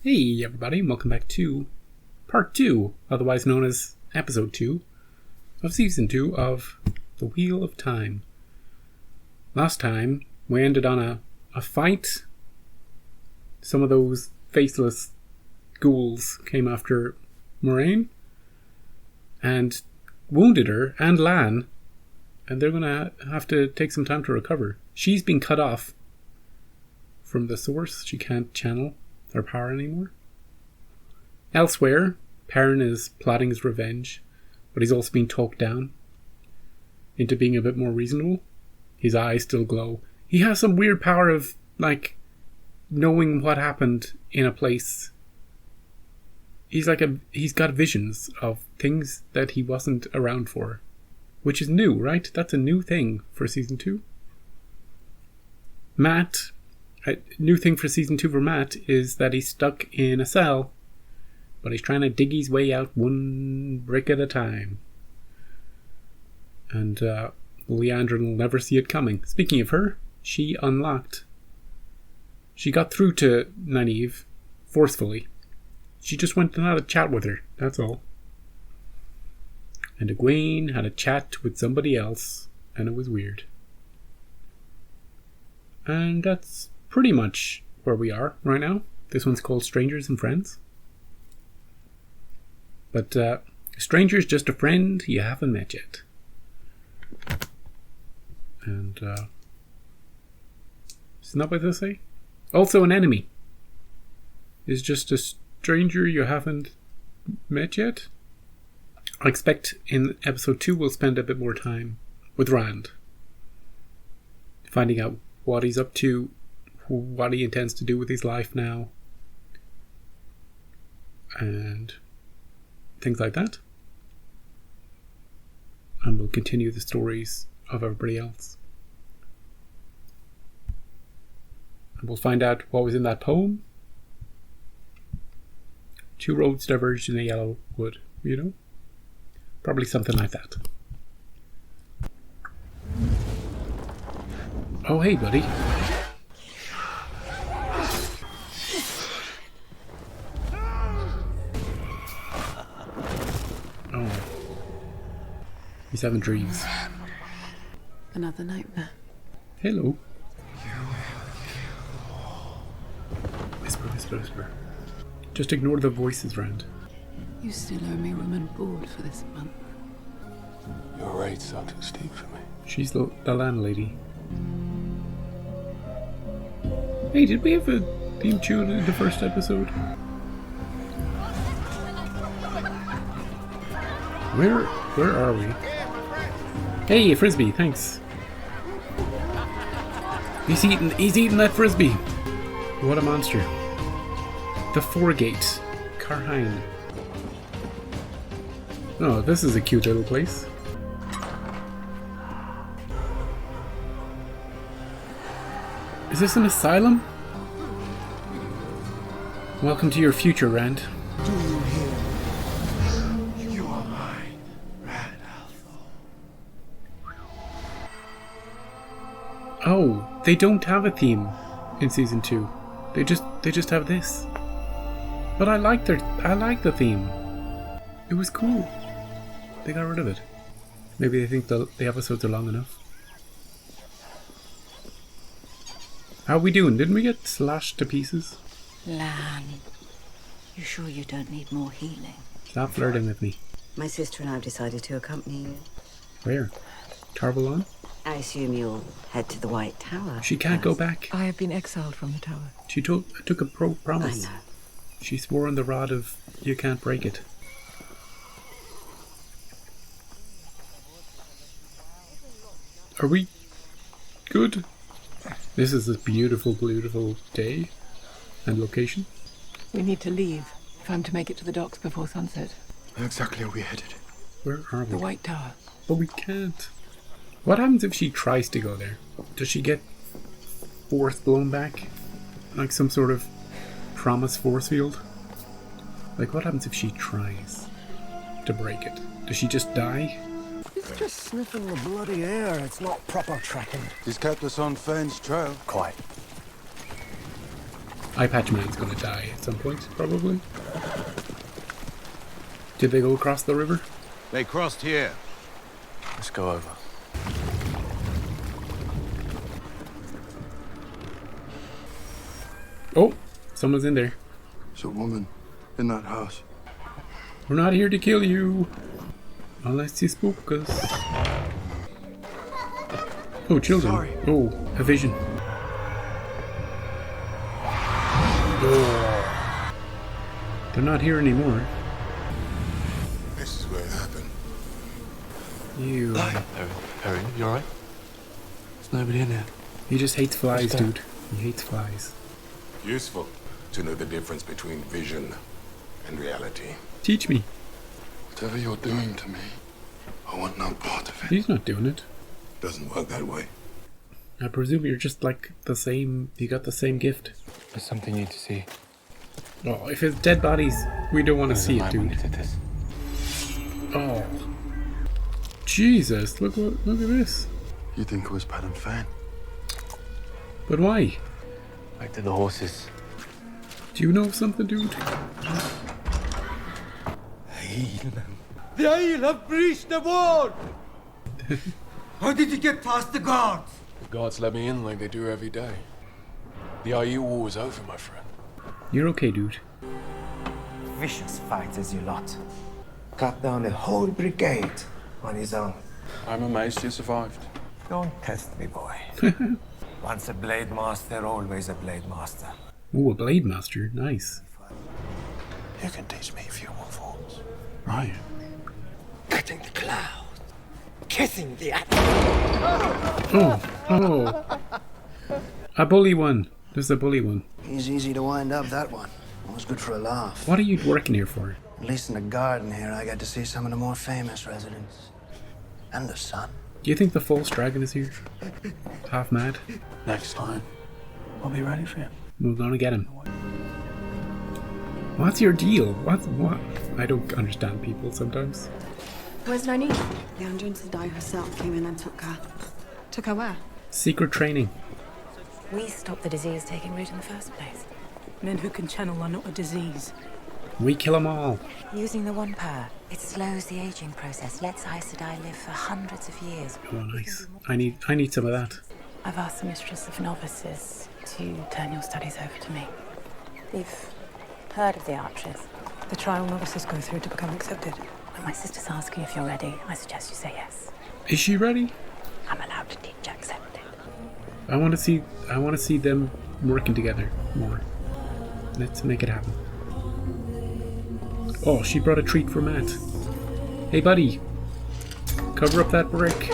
Hey everybody, and welcome back to Part 2, otherwise known as Episode 2 of Season 2 of The Wheel of Time. Last time, we ended on a fight. Some of those faceless ghouls came after Moiraine and wounded her and Lan, and they're going to have to take some time to recover. She's been cut off from the source. She can't channel her power anymore. Elsewhere, Perrin is plotting his revenge, but he's also been talked down into being a bit more reasonable. His eyes still glow. He has some weird power of, knowing what happened in a place. He's got visions of things that he wasn't around for, which is new, right? That's a new thing for Season 2. Mat, a new thing for Season 2 for Mat is that he's stuck in a cell, but he's trying to dig his way out one brick at a time. And Liandrin will never see it coming. Speaking of her, she got through to Nynaeve forcefully. She just went and had a chat with her, that's all. And Egwene had a chat with somebody else, and it was weird. And that's pretty much where we are right now. This one's called Strangers and Friends. But a stranger's just a friend you haven't met yet. And isn't that what they say? Also, an enemy is just a stranger you haven't met yet. I expect in episode 2 we'll spend a bit more time with Rand, finding out what he's up to, what he intends to do with his life now, and things like that. And we'll continue the stories of everybody else. And we'll find out what was in that poem. Two roads diverged in a yellow wood, you know? Probably something like that. Oh, hey, buddy. Oh. He's having dreams. Another nightmare. Hello. Whisper, whisper, whisper. Just ignore the voices, Rand. You still owe me room and board for this month. Your rate's not too steep for me. She's the landlady. Hey, did we have a theme tune in the first episode? Where are we? Hey, a frisbee, thanks. He's eating that frisbee. What a monster. The Foregate, Carhine. Oh, this is a cute little place. Is this an asylum? Welcome to your future, Rand. Do you hear? You are mine, Rand Althor. Oh, they don't have a theme in season 2. They just have this. But I like the theme. It was cool. They got rid of it. Maybe they think the episodes are long enough. How are we doing? Didn't we get slashed to pieces? Lan, you sure you don't need more healing? Stop flirting with me. My sister and I have decided to accompany you. Where? Tarvalon? I assume you'll head to the White Tower. She can't go back. I have been exiled from the tower. She took a promise. I know. She swore on the rod of you can't break it. Are we good? This is a beautiful, beautiful day and location. We need to leave if I'm to make it to the docks before sunset. Where exactly are we headed? Where are The we? White Tower. But we can't. What happens if she tries to go there? Does she get force blown back? Like some sort of promise force field? Like what happens if she tries to break it? Does she just die? He's just sniffing the bloody air. It's not proper tracking. He's kept us on Fane's trail. Quite. Eye Patch Man's gonna die at some point, probably. Did they go across the river? They crossed here. Let's go over. Oh, someone's in there. There's a woman in that house. We're not here to kill you. Unless you spook us. Oh, children. Sorry. Oh, a vision. Oh. They're not here anymore. This is where it happened. You. Perry, you alright? There's nobody in there. He just hates flies, What's that? dude. He hates flies. Useful to know the difference between vision and reality. Teach me. Whatever you're doing to me, I want no part of it. He's not doing it. Doesn't work that way. I presume you're just like the same. You got the same gift. There's something you need to see. Oh, if it's dead bodies, we don't want to see it, dude. Did this. Oh. Jesus, look at this. You think it was Pat and Fan? But why? Back to the horses. Do you know something, dude? The Aiel have breached the wall! How did you get past the guards? The guards let me in like they do every day. The IU war was over, my friend. You're okay, dude. Vicious fighters, you lot. Cut down a whole brigade on his own. I'm amazed you survived. Don't test me, boy. Once a blade master, always a blade master. Ooh, a blade master. Nice. You can teach me a few more forms. Right. Cutting the clouds. Kissing the Oh. A bully one. There's a bully one. He's easy to wind up, that one. Always good for a laugh. What are you working here for? At least in the garden here, I got to see some of the more famous residents. And the sun. Do you think the false dragon is here? Half mad? Next time, I'll be ready for you. We're gonna get him. What's your deal? What? I don't understand people sometimes. Where's Nynaeve? The Andron Sedai herself came in and took her. Took her where? Secret training. We stopped the disease taking root in the first place. Men who can channel are not a disease. We kill them all. Using the One Power, it slows the aging process, lets Aes Sedai live for hundreds of years. Oh, nice. I need some of that. I've asked the Mistress of Novices to turn your studies over to me. We've heard of the Archers. The trial novices go through to become accepted. When my sister's asking if you're ready, I suggest you say yes. Is she ready? I'm allowed to teach accepted. I want to see them working together more. Let's make it happen. Oh, she brought a treat for Matt. Hey, buddy. Cover up that brick.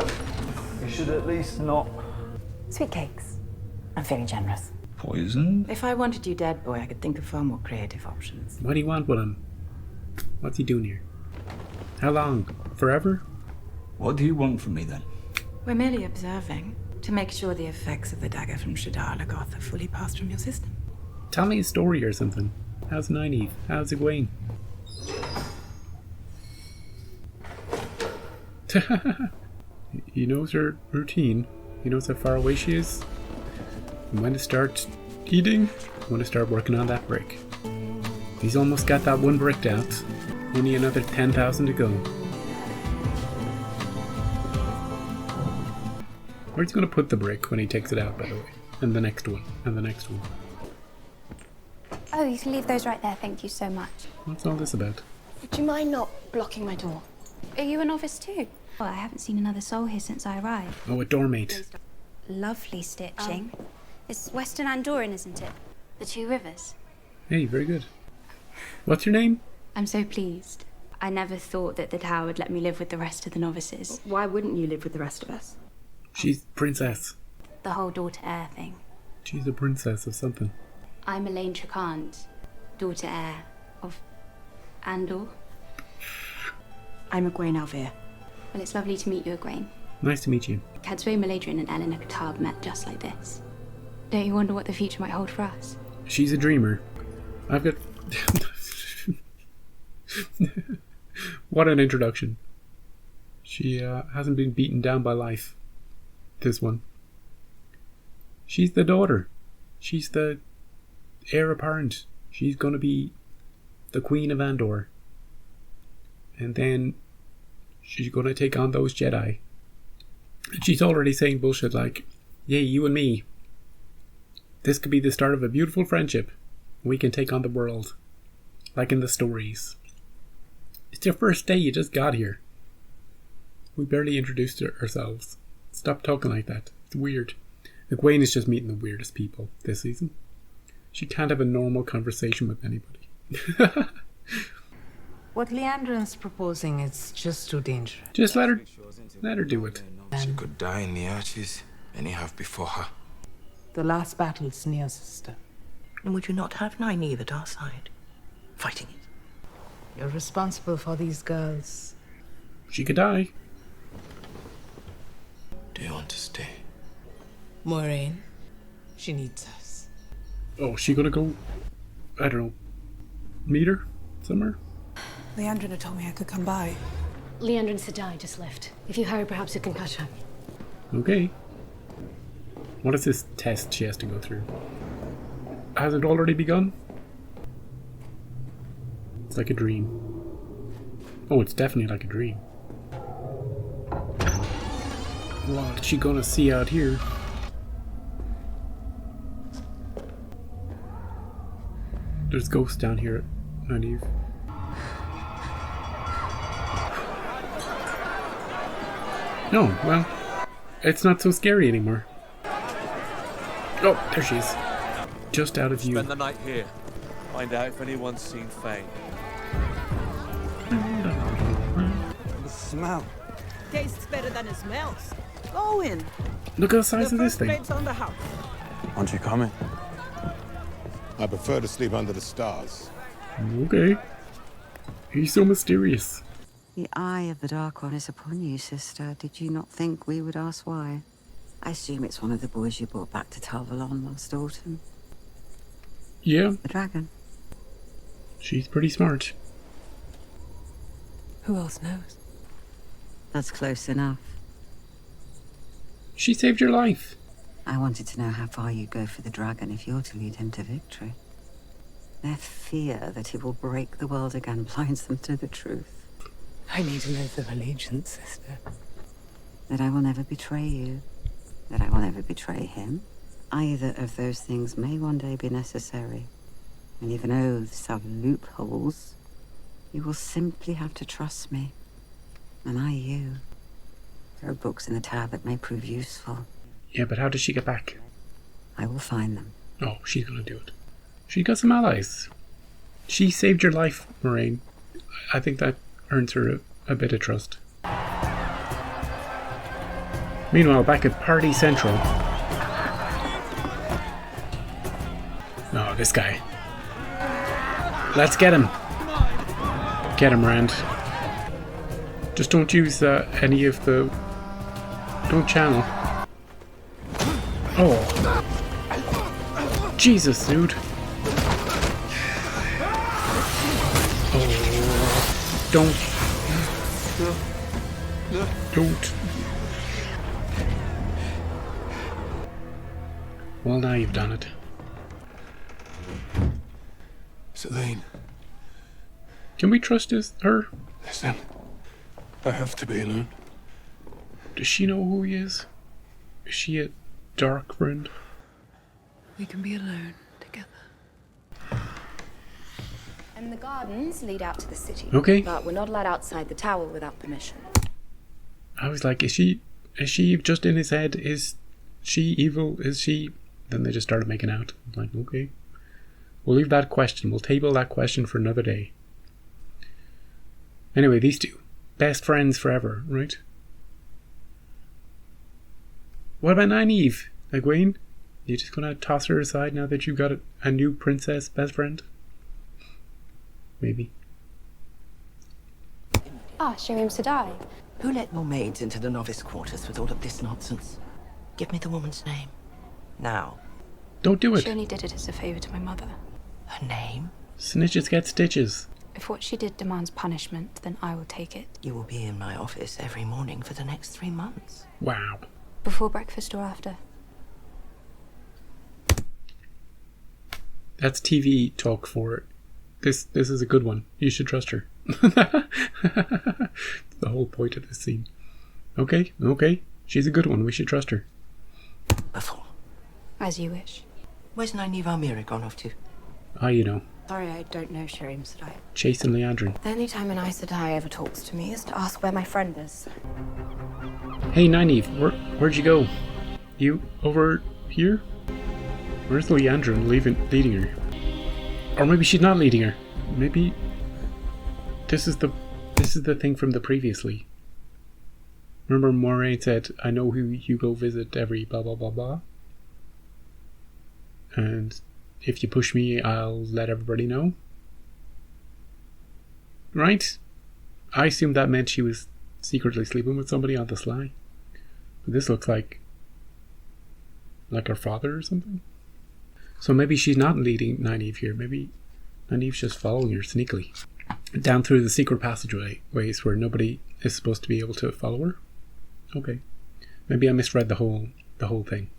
You should at least not. Sweet cakes. I'm feeling generous. Poison? If I wanted you dead, boy, I could think of far more creative options. What do you want with him? What's he doing here? How long? Forever? What do you want from me then? We're merely observing to make sure the effects of the dagger from Shadar Lagoth are fully passed from your system. Tell me a story or something. How's Nynaeve? How's Egwene? He knows her routine. He knows how far away she is. And when to start eating, when to start working on that brick. He's almost got that one brick out. Only another 10,000 to go. Where's he going to put the brick when he takes it out, by the way? And the next one. And the next one. Oh, you can leave those right there, thank you so much. What's all this about? Would you mind not blocking my door? Are you a novice too? Well, I haven't seen another soul here since I arrived. Oh, a doormate. Lovely stitching. It's Western Andoran, isn't it? The Two Rivers. Hey, very good. What's your name? I'm so pleased. I never thought that the tower would let me live with the rest of the novices. Why wouldn't you live with the rest of us? She's princess. The whole daughter-heir thing. She's a princess of something. I'm Elaine Tricant, daughter-heir of Andor. I'm Egwene Alvear. Well, it's lovely to meet you, Egwene. Nice to meet you. Cadsuane Maladrin and Eleanor Katab met just like this. Don't you wonder what the future might hold for us? She's a dreamer. I've got... What an introduction. She hasn't been beaten down by life. This one. She's the daughter. She's the heir apparent. She's going to be the Queen of Andor. And then she's going to take on those Jedi. And she's already saying bullshit like, yay, you and me. This could be the start of a beautiful friendship. We can take on the world. Like in the stories. It's your first day, you just got here. We barely introduced ourselves. Stop talking like that. It's weird. Egwene is just meeting the weirdest people this season. She can't have a normal conversation with anybody. What Leandrin's proposing is just too dangerous. Just let her do it. She could die in the Arches, any have before her. The last battle's near, sister. And would you not have Nynaeve at our side, fighting it? You're responsible for these girls. She could die. Do you want to stay? Moiraine, she needs us. Oh, she gonna go, I don't know, meet her somewhere? Leandrin told me I could come by. Leandrin Sedai just left. If you hurry, perhaps you can catch her. Okay. What is this test she has to go through? Has it already begun? It's like a dream. Oh, it's definitely like a dream. What's she gonna see out here? There's ghosts down here at Nynaeve. No, well, it's not so scary anymore. Oh, there she is. Just out of view. Spend the night here. Find out if anyone's seen Faye. The smell. Tastes better than it smells. Go in. Look at the size of this thing. On the house. Aren't you coming? I prefer to sleep under the stars. Okay. He's so mysterious. The eye of the Dark One is upon you, sister. Did you not think we would ask why? I assume it's one of the boys you brought back to Tal Valon last autumn. Yeah. The dragon. She's pretty smart. Who else knows? That's close enough. She saved your life. I wanted to know how far you'd go for the dragon if you're to lead him to victory. Their fear that he will break the world again blinds them to the truth. I need an oath of allegiance, sister. That I will never betray you. That I will never betray him. Either of those things may one day be necessary. And even oaths have loopholes. You will simply have to trust me. And I you. There are books in the tower that may prove useful. Yeah, but how does she get back? I will find them. Oh, she's gonna do it. She got some allies. She saved your life, Moiraine. I think that earns her a bit of trust. Meanwhile, back at Party Central. Oh, this guy. Let's get him. Get him, Rand. Just don't use any of the... Don't channel. Oh. Jesus, dude. Oh. Don't. Don't. Well, now you've done it. Selene. Can we trust her? Listen. I have to be alone. Does she know who he is? Is she a dark friend? We can be alone together. And the gardens lead out to the city. Okay. But we're not allowed outside the tower without permission. I was like, is she just in his head? Is she evil? Is she... Then they just started making out. I'm like, okay. We'll leave that question. We'll table that question for another day. Anyway, these two. Best friends forever, right? What about Nynaeve? Egwene? You just gonna toss her aside now that you got a new princess best friend? Maybe. Ah, Sheriam Sedai. Who let your maids into the novice quarters with all of this nonsense? Give me the woman's name. Now. Don't do it. She only did it as a favor to my mother. Her name? Snitches get stitches. If what she did demands punishment, then I will take it. You will be in my office every morning for the next 3 months. Wow. Before breakfast or after? That's TV talk for it. This is a good one. You should trust her. The whole point of this scene. Okay. She's a good one. We should trust her. Before. As you wish. Where's Nynaeve Almira gone off to? You know. Sorry, I don't know Shireen Sedai. Chasing Leandrin. The only time an Aes Sedai ever talks to me is to ask where my friend is. Hey Nynaeve, where'd you go? You over here? Where's Leandrin leading her? Or maybe she's not leading her. Maybe this is the thing from the previously. Remember Moiraine said, I know who you go visit every blah blah blah blah. And if you push me, I'll let everybody know. Right? I assumed that meant she was secretly sleeping with somebody on the sly. But this looks like her father or something. So maybe she's not leading Nynaeve here. Maybe Nynaeve's just following her sneakily. Down through the secret passageways where nobody is supposed to be able to follow her. Okay. Maybe I misread the whole thing.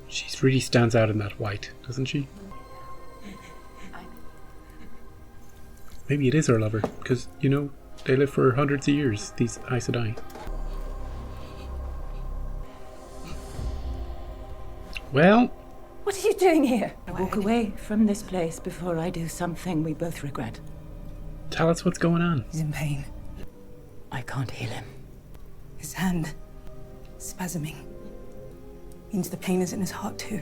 She really stands out in that white, doesn't she? Maybe it is her lover, because, you know, they live for hundreds of years, these Aes Sedai. Well... What are you doing here? I walk away from this place before I do something we both regret. Tell us what's going on. He's in pain. I can't heal him. His hand... spasming. Means the pain is in his heart too.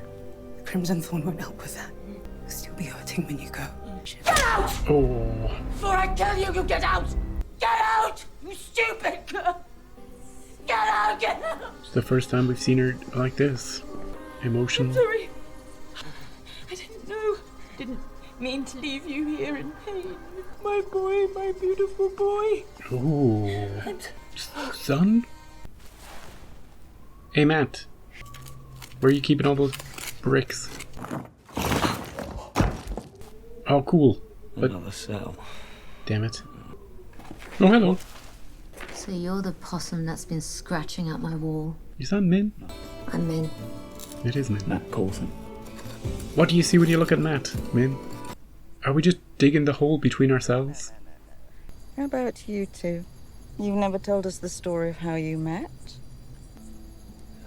The Crimson Thorn won't help with that. He'll still be hurting when you go. Get out! Oh. Before I kill you, you get out! Get out! You stupid girl! Get out! Get out! It's the first time we've seen her like this. Emotional. I'm sorry. I didn't know. Didn't mean to leave you here in pain. My boy, my beautiful boy. Oh. Son? Hey, Matt. Where are you keeping all those bricks? Oh, cool. But another cell. Damn it. Oh, hello. So you're the possum that's been scratching at my wall. Is that Min? I'm Min. It is Min. Matt Coulson. What do you see when you look at Matt, Min? Are we just digging the hole between ourselves? How about you two? You've never told us the story of how you met?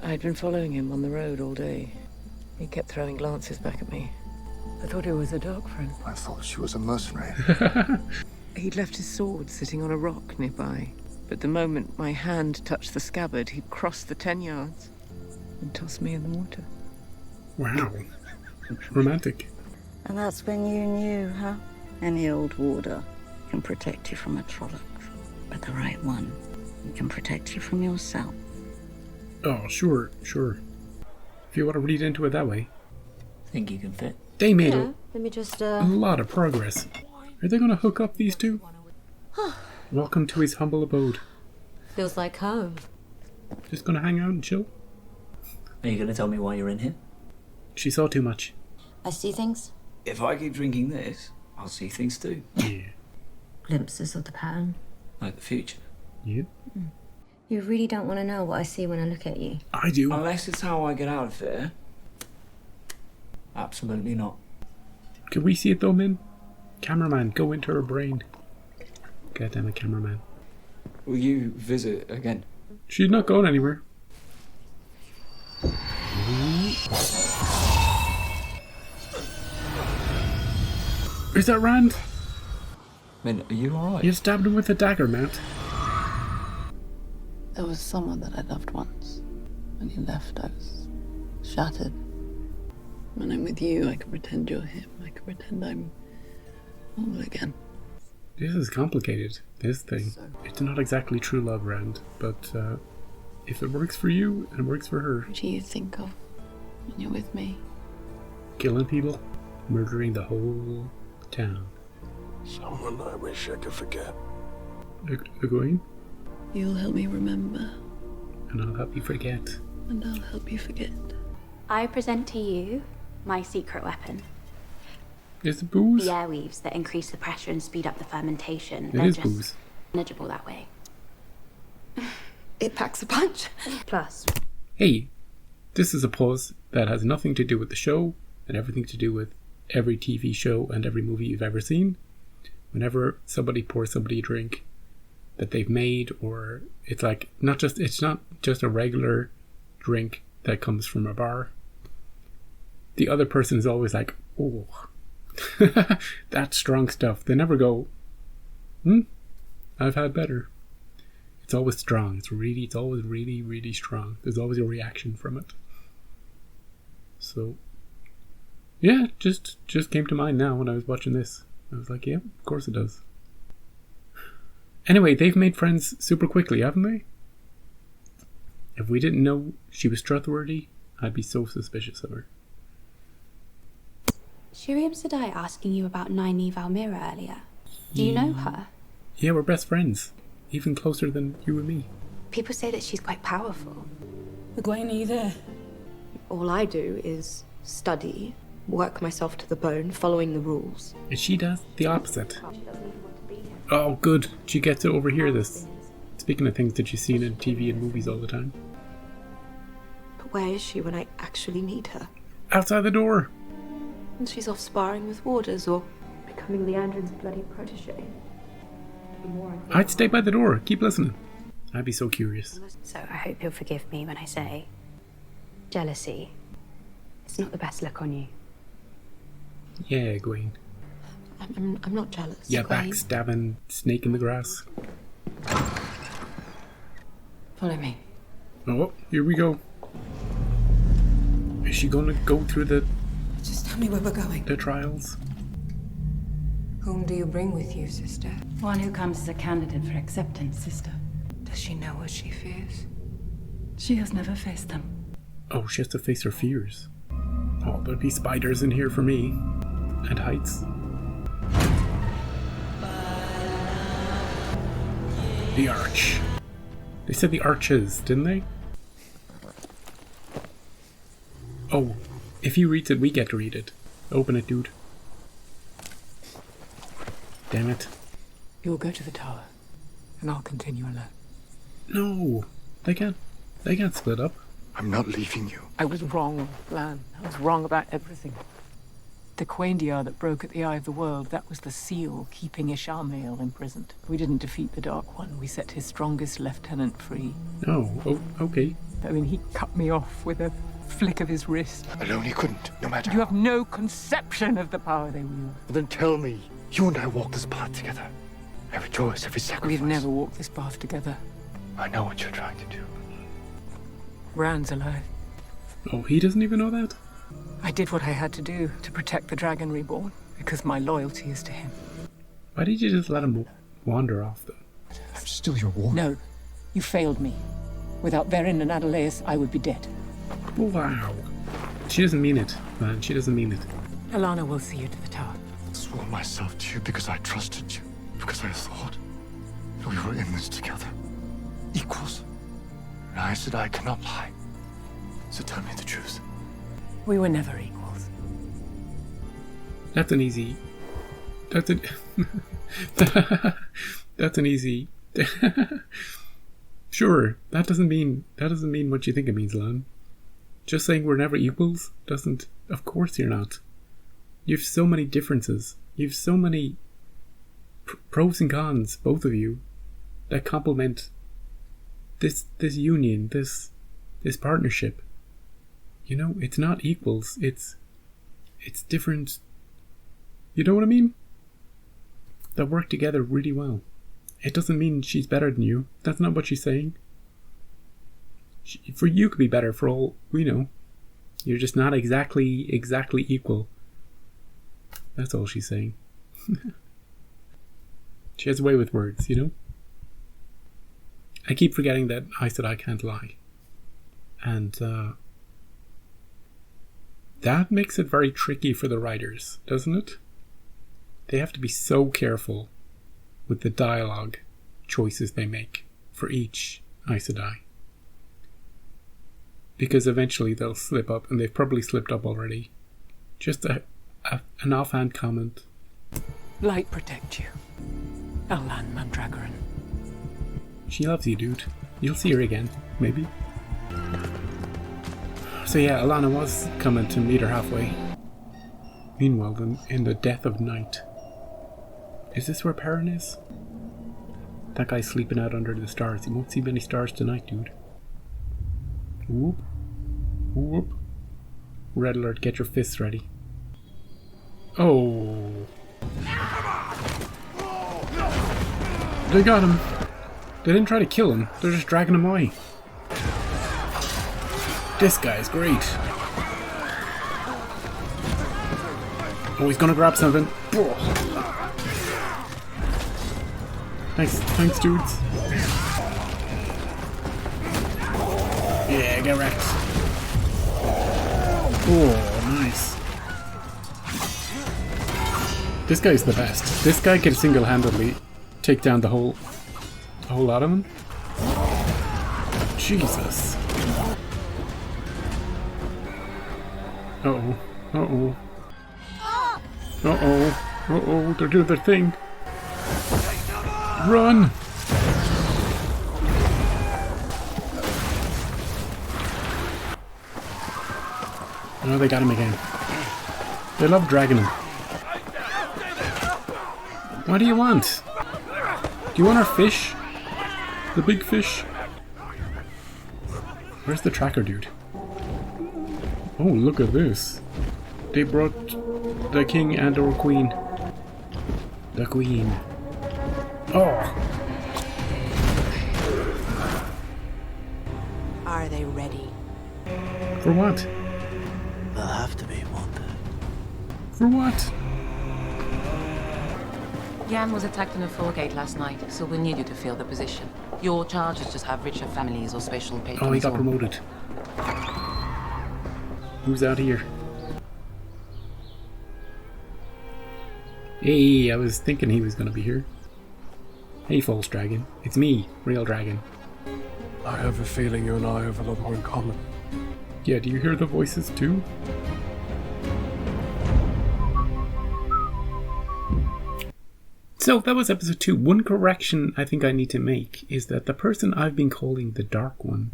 I'd been following him on the road all day. He kept throwing glances back at me. I thought he was a dog friend. I thought she was a mercenary. He'd left his sword sitting on a rock nearby. But the moment my hand touched the scabbard, he crossed the 10 yards and tossed me in the water. Wow. Romantic. And that's when you knew, huh? Any old warder can protect you from a Trolloc, but the right one can protect you from yourself. Oh, sure. If you want to read into it that way. Think you can fit? They made Let me just, a lot of progress. Are they going to hook up these two? Welcome to his humble abode. Feels like home. Just going to hang out and chill? Are you going to tell me why you're in here? She saw too much. I see things. If I keep drinking this, I'll see things too. Yeah. Glimpses of the pattern. Like the future. Yep. You really don't want to know what I see when I look at you. I do. Unless it's how I get out of here. Absolutely not. Can we see it though, Min? Cameraman, go into her brain. Goddamn it, cameraman. Will you visit again? She's not going anywhere. Is that Rand? Min, are you alright? You stabbed him with a dagger, Matt. There was someone that I loved once. When you left, I was shattered. When I'm with you, I can pretend you're him. I can pretend I'm all again. This is complicated, this thing. It's not exactly true love, Rand, but if it works for you, it works for her. What do you think of when you're with me? Killing people, murdering the whole town. Someone I wish I could forget. Egwene? You'll help me remember. And I'll help you forget. And I'll help you forget. I present to you my secret weapon. Is it booze? The airweaves that increase the pressure and speed up the fermentation. It is booze. Manageable that way. It packs a punch. Plus. Hey, This is a pause that has nothing to do with the show and everything to do with every TV show and every movie you've ever seen. Whenever somebody pours somebody a drink that they've made, or it's not just a regular drink that comes from a bar, the other person is always like, oh, that's strong stuff. They never go, I've had better. It's always strong. It's always really, really strong. There's always a reaction from it. So, yeah, just came to mind now when I was watching this. I was like, yeah, of course it does. Anyway, they've made friends super quickly, haven't they? If we didn't know she was trustworthy, I'd be so suspicious of her. Shiriam Sadai asking you about Nynaeve Almira earlier. Do you know her? Yeah, we're best friends. Even closer than you and me. People say that she's quite powerful. Egwene, are you there? All I do is study, work myself to the bone, following the rules. And she does the opposite. Oh, good. She gets to overhear this. Speaking of things that she's seen in TV and movies all the time. But where is she when I actually need her? Outside the door. And she's off sparring with warders or becoming Leandrin's bloody protege. I'd stay by the door. Keep listening. I'd be so curious. So I hope you'll forgive me when I say jealousy. It's not the best look on you. Yeah, Egwene. I'm not jealous. Yeah, backstabbing snake in the grass. Follow me. Oh, here we go. Is she going to go through Just tell me where we're going. the trials? Whom do you bring with you, sister? One who comes as a candidate for acceptance, sister. Does she know what she fears? She has never faced them. Oh, she has to face her fears. Oh, there'll be spiders in here for me. And heights. The Arch. They said the Arches, didn't they? Oh, if he reads it, we get to read it. Open it, dude. Damn it. You'll go to the tower, and I'll continue alone. No, they can't split up. I'm not leaving you. I was wrong, Lan. I was wrong about everything. The Quaindiar that broke at the Eye of the World, that was the seal keeping Ishamael imprisoned. We didn't defeat the Dark One. We set his strongest lieutenant free. Oh, okay. I mean, he cut me off with a flick of his wrist. Alone he couldn't, no matter. You have no conception of the power they wield. Well, then tell me. You and I walk this path together. I rejoice every sacrifice. We've never walked this path together. I know what you're trying to do. Rand's alive. Oh, he doesn't even know that? I did what I had to do to protect the Dragon Reborn, because my loyalty is to him. Why did you just let him wander off, though? I'm still your warrior. No, you failed me. Without Verin and Adelaus, I would be dead. Wow. She doesn't mean it, man. She doesn't mean it. Alana will see you to the tower. I swore myself to you because I trusted you. Because I thought that we were in this together. Equals. And I said I cannot lie. So tell me the truth. We were never equals. That's an easy... That's an easy... Sure, that doesn't mean what you think it means, Lan. Just saying we're never equals doesn't... Of course you're not. You have so many differences. You have so many pros and cons, both of you, that complement this union, this partnership. You know, it's not equals. It's different. You know what I mean? That work together really well. It doesn't mean she's better than you. That's not what she's saying. For you could be better for all we know. You're just not exactly equal. That's all she's saying. She has a way with words, you know? I keep forgetting that I said I can't lie. And that makes it very tricky for the writers, doesn't it? They have to be so careful with the dialogue choices they make for each Aes Sedai. Because eventually they'll slip up, and they've probably slipped up already. Just an offhand comment. Light protect you, Alan Mandragoran. She loves you, dude. You'll see her again, maybe. So yeah, Alana was coming to meet her halfway. Meanwhile, in the death of night. Is this where Perrin is? That guy's sleeping out under the stars. He won't see many stars tonight, dude. Whoop. Whoop. Red alert, get your fists ready. Oh. They got him. They didn't try to kill him. They're just dragging him away. This guy's great. Oh, he's gonna grab something. Oh. Thanks, dudes. Yeah, get wrecked. Oh, nice. This guy's the best. This guy can single-handedly take down the whole lot of them. Jesus. Uh-oh. Uh-oh. Uh-oh. Uh-oh. They're doing their thing. Run! Oh, they got him again. They love dragging him. What do you want? Do you want our fish? The big fish? Where's the tracker dude? Oh, look at this. They brought the king and or queen. The queen. Oh! Are they ready? For what? They'll have to be, won't they? For what? Jan was attacked in a full gate last night, so we need you to fill the position. Your charge is just have richer families or special patrons. Oh, he got promoted. Who's out here? Hey, I was thinking he was gonna be here. Hey, false dragon. It's me, real dragon. I have a feeling you and I have a lot more in common. Yeah, do you hear the voices too? So that was episode 2. One correction I think I need to make is that the person I've been calling the Dark One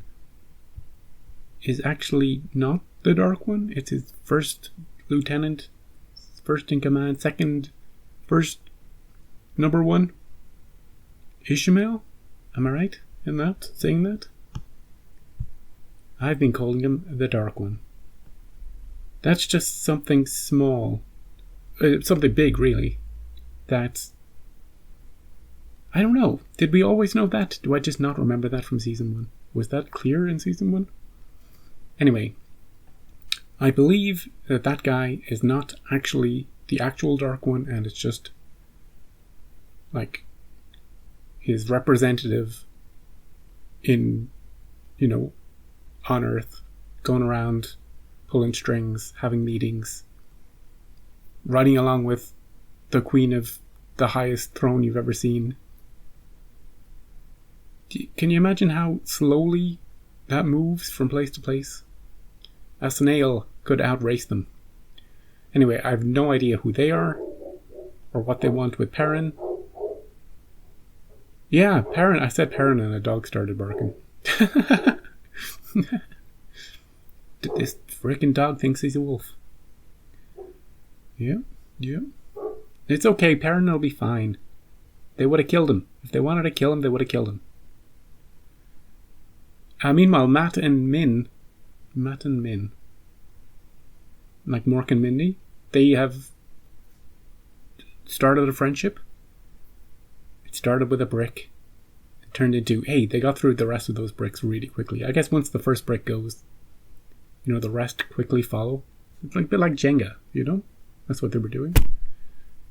is actually not the Dark One. It's his first lieutenant, first in command, first number 1. Ishmael? Am I right in that? Saying that? I've been calling him the Dark One. That's just something small. Something big, really. That's... I don't know. Did we always know that? Do I just not remember that from Season 1? Was that clear in Season 1? Anyway, I believe that that guy is not actually the actual Dark One, and it's just like his representative in, on Earth, going around, pulling strings, having meetings, riding along with the queen of the highest throne you've ever seen. Can you imagine how slowly that moves from place to place? A snail could outrace them. Anyway, I have no idea who they are, or what they want with Perrin. Yeah, Perrin. I said Perrin and a dog started barking. This freaking dog thinks he's a wolf. Yeah. It's okay, Perrin will be fine. They would have killed him. If they wanted to kill him, they would have killed him. Meanwhile, Matt and Min, like Mork and Mindy, they have started a friendship. It started with a brick. It turned into, hey, they got through the rest of those bricks really quickly. I guess once the first brick goes, the rest quickly follow. It's like a bit like Jenga, That's what they were doing.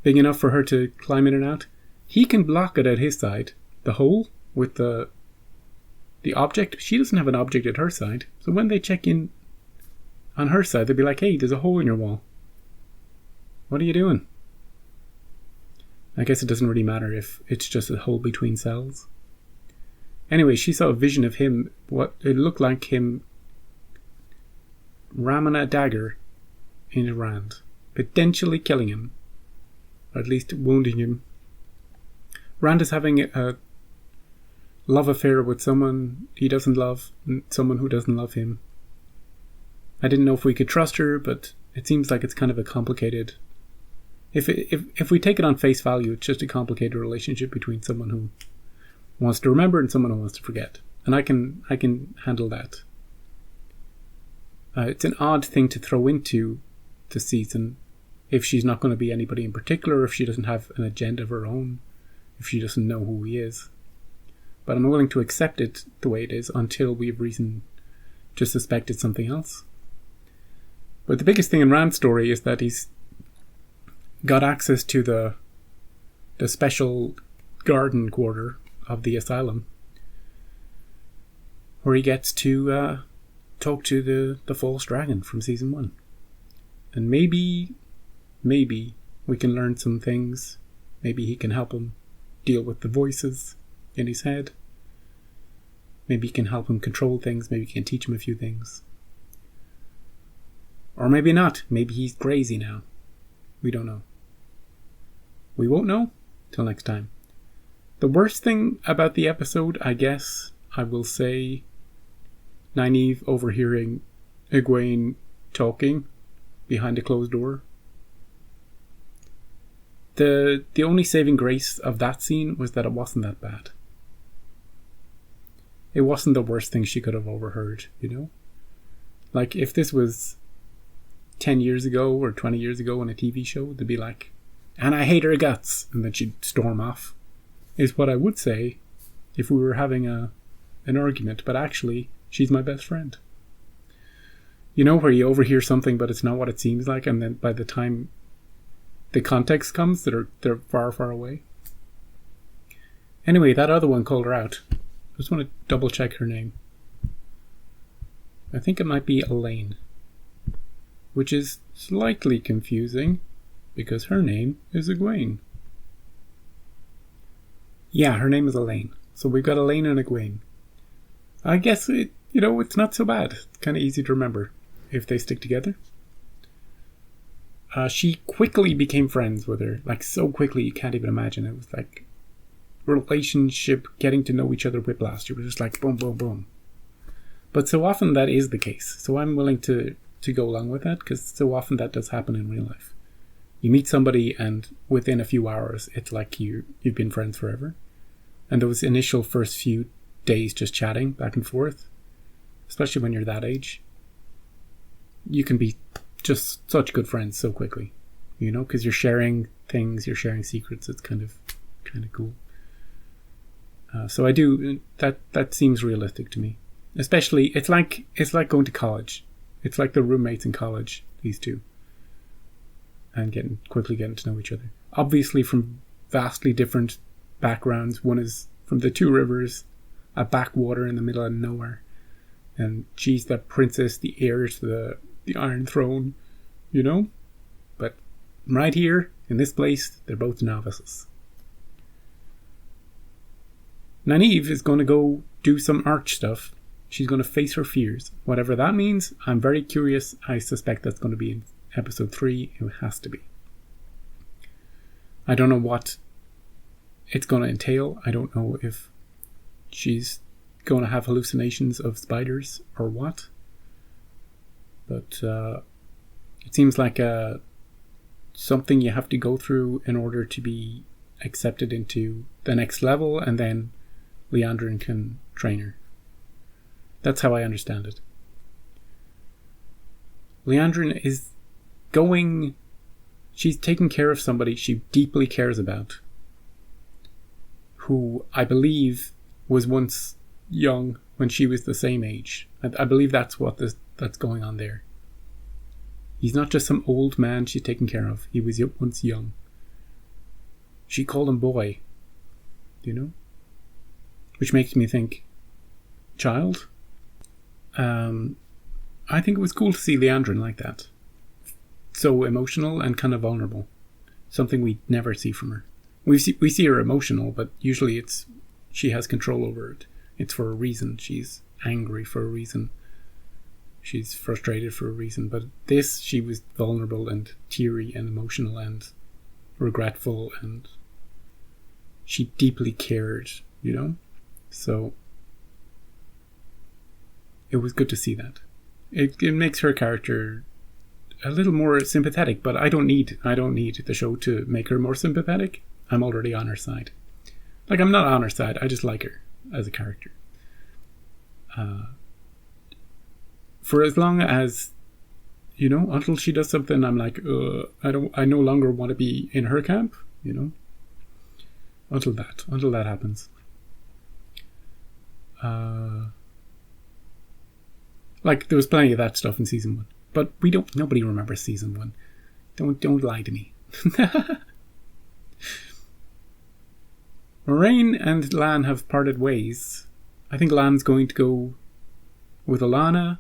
Big enough for her to climb in and out. He can block it at his side, the hole with the object. She doesn't have an object at her side, so when they check in on her side, they'd be like, hey, there's a hole in your wall. What are you doing? I guess it doesn't really matter if it's just a hole between cells. Anyway, she saw a vision of him, what it looked like him ramming a dagger in Rand, potentially killing him, or at least wounding him. Rand is having a love affair with someone he doesn't love, and someone who doesn't love him. I didn't know if we could trust her, but it seems like it's kind of a complicated... If we take it on face value, it's just a complicated relationship between someone who wants to remember and someone who wants to forget. And I can handle that. It's an odd thing to throw into the season if she's not going to be anybody in particular, if she doesn't have an agenda of her own, if she doesn't know who he is. But I'm willing to accept it the way it is until we have reason to suspect it's something else. But the biggest thing in Rand's story is that he's got access to the special garden quarter of the asylum, where he gets to talk to the false dragon from season 1. And maybe we can learn some things. Maybe he can help him deal with the voices in his head. Maybe he can help him control things. Maybe he can teach him a few things. Or maybe not. Maybe he's crazy now. We don't know. We won't know till next time. The worst thing about the episode, I guess, I will say, Nynaeve overhearing Egwene talking behind a closed door. The only saving grace of that scene was that it wasn't that bad. It wasn't the worst thing she could have overheard, you know? Like, if this was 10 years ago or 20 years ago on a TV show, they'd be like, and I hate her guts, and then she'd storm off, is what I would say if we were having an argument, but actually, she's my best friend. You know, where you overhear something but it's not what it seems like, and then by the time the context comes, they're far, far away. Anyway, that other one called her out. I just want to double check her name. I think it might be Elaine, which is slightly confusing because her name is Egwene. Yeah, her name is Elaine. So we've got Elaine and Egwene. I guess it's not so bad. It's kind of easy to remember if they stick together. She quickly became friends with her, like so quickly you can't even imagine. It was like relationship, getting to know each other whiplash. It was just like boom, boom, boom. But so often that is the case. So I'm willing to go along with that, because so often that does happen in real life. You meet somebody and within a few hours it's like you've been friends forever. And those initial first few days just chatting back and forth, especially when you're that age, you can be just such good friends so quickly, you know, because you're sharing things, you're sharing secrets. It's kind of cool. So I do that seems realistic to me. Especially, it's like going to college. It's like the roommates in college, these two, and quickly getting to know each other. Obviously, from vastly different backgrounds. One is from the Two Rivers, a backwater in the middle of nowhere, and she's the princess, the heir to the Iron Throne, you know. But right here in this place, they're both novices. Nynaeve is going to go do some arch stuff. She's going to face her fears. Whatever that means, I'm very curious. I suspect that's going to be in episode 3. It has to be. I don't know what it's going to entail. I don't know if she's going to have hallucinations of spiders or what. But it seems like something you have to go through in order to be accepted into the next level, and then Liandrin can train her. That's how I understand it. Liandrin is she's taking care of somebody she deeply cares about, who I believe was once young when she was the same age. I believe that's that's going on there. He's not just some old man she's taking care of. He was once young. She called him boy, you know? Which makes me think, child? I think it was cool to see Liandrin like that. So emotional and kind of vulnerable. Something we never see from her. We see her emotional, but usually she has control over it. It's for a reason. She's angry for a reason. She's frustrated for a reason. But this, she was vulnerable and teary and emotional and regretful, and she deeply cared, you know? So it was good to see that. It makes her character a little more sympathetic, but I don't need the show to make her more sympathetic. I'm already on her side. Like, I'm not on her side, I just like her as a character. For as long as, you know, until she does something, I'm like, I no longer want to be in her camp, you know. Until that happens. Like, there was plenty of that stuff in season 1, but nobody remembers season 1. Don't lie to me. Moiraine and Lan have parted ways. I think Lan's going to go with Alanna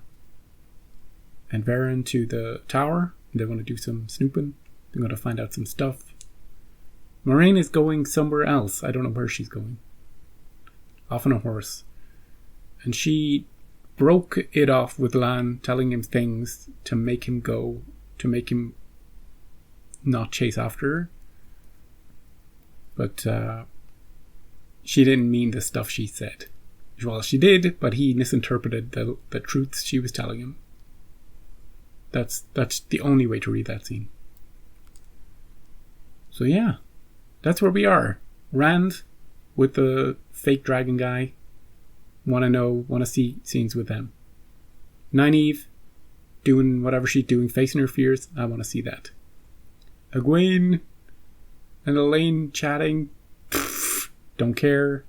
and Varen to the tower. They want to do some snooping. They're going to find out some stuff. Moiraine is going somewhere else. I don't know where she's going. Off on a horse. And she broke it off with Lan, telling him things to make him go, to make him not chase after her. But she didn't mean the stuff she said. Well, she did, but he misinterpreted the truths she was telling him. That's the only way to read that scene. So yeah, that's where we are. Rand with the fake dragon guy. Want to see scenes with them. Nynaeve doing whatever she's doing, facing her fears. I want to see that. Egwene and Elaine chatting. Don't care.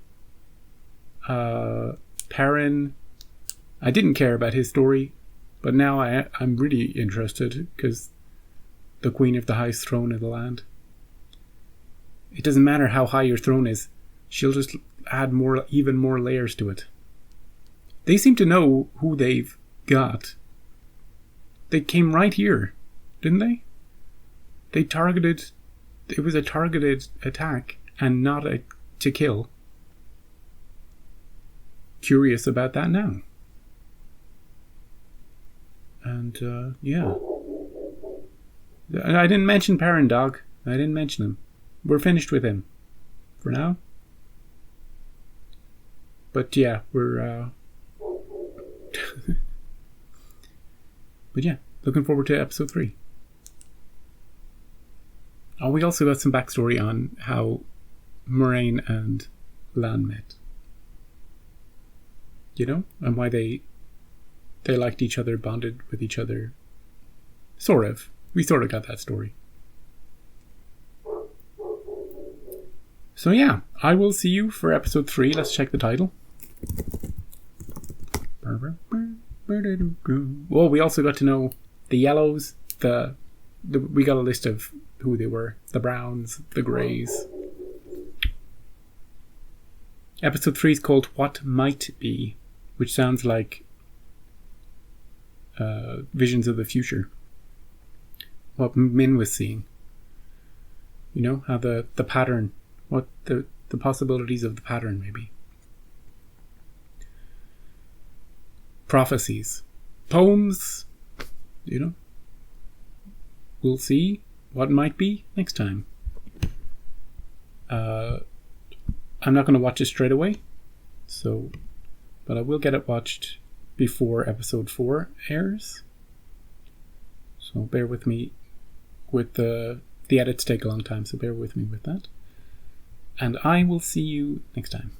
Perrin. I didn't care about his story, but now I'm really interested because the queen of the highest throne in the land. It doesn't matter how high your throne is. She'll just add even more layers to it. They seem to know who they've got. They came right here, didn't they? It was a targeted attack and not to kill. Curious about that now. And, yeah. I didn't mention Perrin, dog. I didn't mention him. We're finished with him. For now. But, yeah, we're, But, yeah, looking forward to episode 3. Oh, we also got some backstory on how Moiraine and Lan met. You know? And why they liked each other, bonded with each other. Sort of. We sort of got that story. So yeah, I will see you for episode 3. Let's check the title. Well, we also got to know the yellows. We got a list of who they were. The browns, the greys. Episode 3 is called What Might Be, which sounds like visions of the future. What Min was seeing. You know, how the pattern, what the possibilities of the pattern maybe. Prophecies. Poems. You know. We'll see what might be next time. I'm not going to watch it straight away. But I will get it watched before episode 4 airs. So bear with me with the edits take a long time, so bear with me with that. And I will see you next time.